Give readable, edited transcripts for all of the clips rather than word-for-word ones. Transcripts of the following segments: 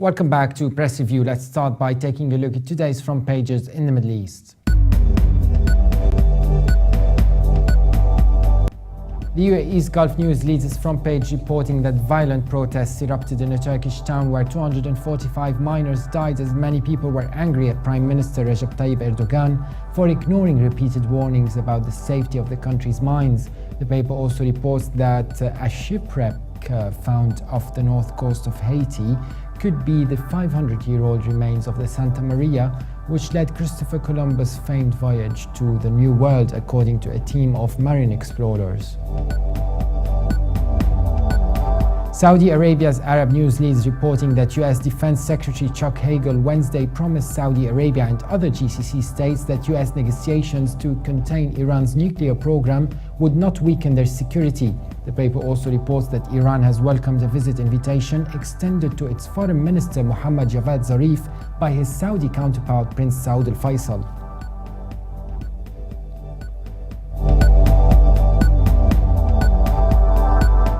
Welcome back to Press Review. Let's start by taking a look at today's front pages in the Middle East. The UAE's Gulf News leads its front page reporting that violent protests erupted in a Turkish town where 245 minors died as many people were angry at Prime Minister Recep Tayyip Erdogan for ignoring repeated warnings about the safety of the country's mines. The paper also reports that a shipwreck found off the north coast of Haiti could be the 500-year-old remains of the Santa Maria, which led Christopher Columbus' famed voyage to the New World, according to a team of marine explorers. Saudi Arabia's Arab News leads reporting that U.S. Defense Secretary Chuck Hagel Wednesday promised Saudi Arabia and other GCC states that U.S. negotiations to contain Iran's nuclear program would not weaken their security. The paper also reports that Iran has welcomed a visit invitation extended to its foreign minister Mohammad Javad Zarif by his Saudi counterpart Prince Saud Al Faisal.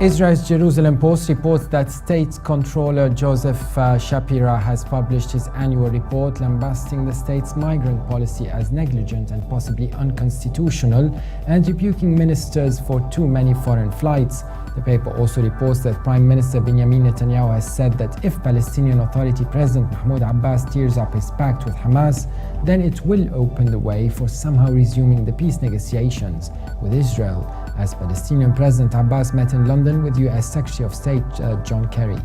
Israel's Jerusalem Post reports that State Controller Joseph Shapira has published his annual report lambasting the state's migrant policy as negligent and possibly unconstitutional and rebuking ministers for too many foreign flights. The paper also reports that Prime Minister Benjamin Netanyahu has said that if Palestinian Authority President Mahmoud Abbas tears up his pact with Hamas, then it will open the way for somehow resuming the peace negotiations with Israel, as Palestinian President Abbas met in London with US Secretary of State John Kerry.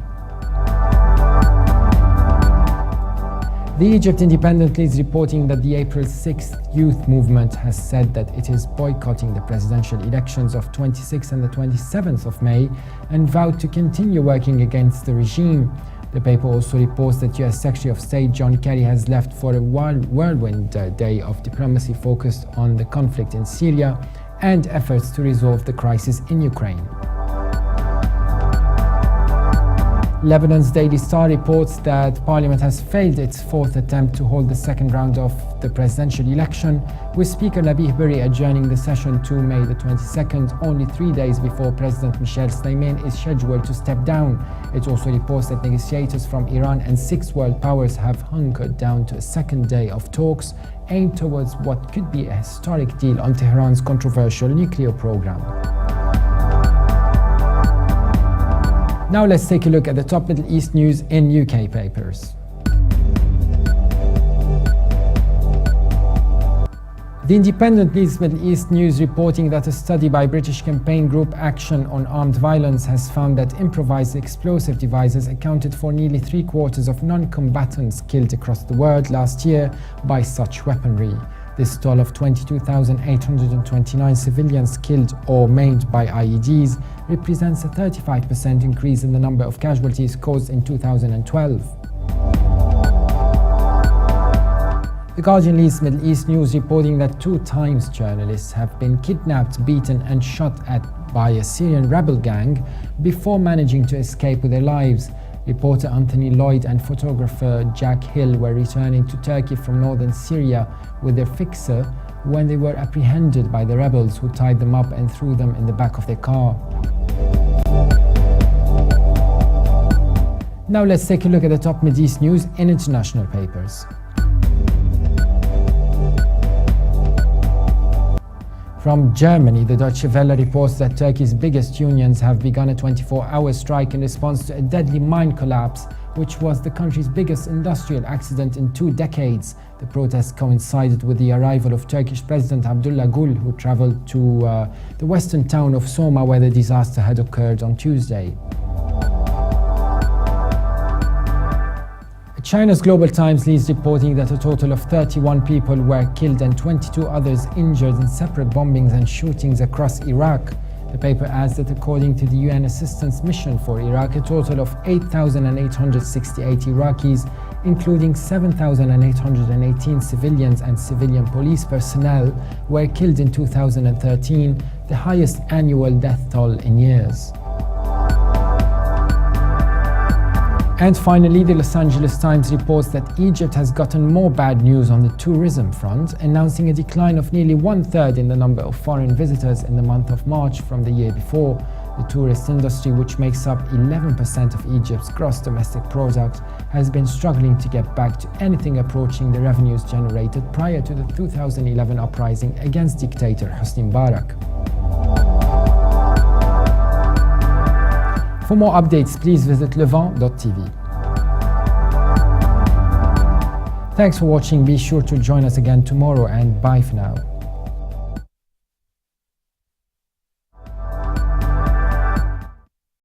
The Egypt Independent is reporting that the April 6th youth movement has said that it is boycotting the presidential elections of 26th and the 27th of May and vowed to continue working against the regime. The paper also reports that US Secretary of State John Kerry has left for a whirlwind day of diplomacy focused on the conflict in Syria and efforts to resolve the crisis in Ukraine. Lebanon's Daily Star reports that Parliament has failed its fourth attempt to hold the second round of the presidential election, with Speaker Nabih Berri adjourning the session to May the 22nd, only 3 days before President Michel Sleiman is scheduled to step down. It also reports that negotiators from Iran and 6 world powers have hunkered down to a second day of talks aimed towards what could be a historic deal on Tehran's controversial nuclear program. Now let's take a look at the top Middle East news in UK papers. The Independent leads Middle East news reporting that a study by British campaign group Action on Armed Violence has found that improvised explosive devices accounted for nearly 3/4 of non-combatants killed across the world last year by such weaponry. This toll of 22,829 civilians killed or maimed by IEDs represents a 35% increase in the number of casualties caused in 2012. The Guardian leads Middle East news reporting that 2 Times journalists have been kidnapped, beaten and shot at by a Syrian rebel gang before managing to escape with their lives. Reporter Anthony Lloyd and photographer Jack Hill were returning to Turkey from northern Syria with their fixer when they were apprehended by the rebels, who tied them up and threw them in the back of their car. Now let's take a look at the top Middle East news in international papers. From Germany, the Deutsche Welle reports that Turkey's biggest unions have begun a 24-hour strike in response to a deadly mine collapse, which was the country's biggest industrial accident in 2 decades. The protests coincided with the arrival of Turkish President Abdullah Gül, who traveled to the western town of Soma, where the disaster had occurred on Tuesday. China's Global Times leads reporting that a total of 31 people were killed and 22 others injured in separate bombings and shootings across Iraq. The paper adds that according to the UN Assistance Mission for Iraq, a total of 8,868 Iraqis, including 7,818 civilians and civilian police personnel, were killed in 2013, the highest annual death toll in years. And finally, the Los Angeles Times reports that Egypt has gotten more bad news on the tourism front, announcing a decline of nearly 1/3 in the number of foreign visitors in the month of March from the year before. The tourist industry, which makes up 11% of Egypt's gross domestic product, has been struggling to get back to anything approaching the revenues generated prior to the 2011 uprising against dictator Hosni Mubarak. For more updates, please visit levant.tv. Thanks for watching. Be sure to join us again tomorrow, and bye for now.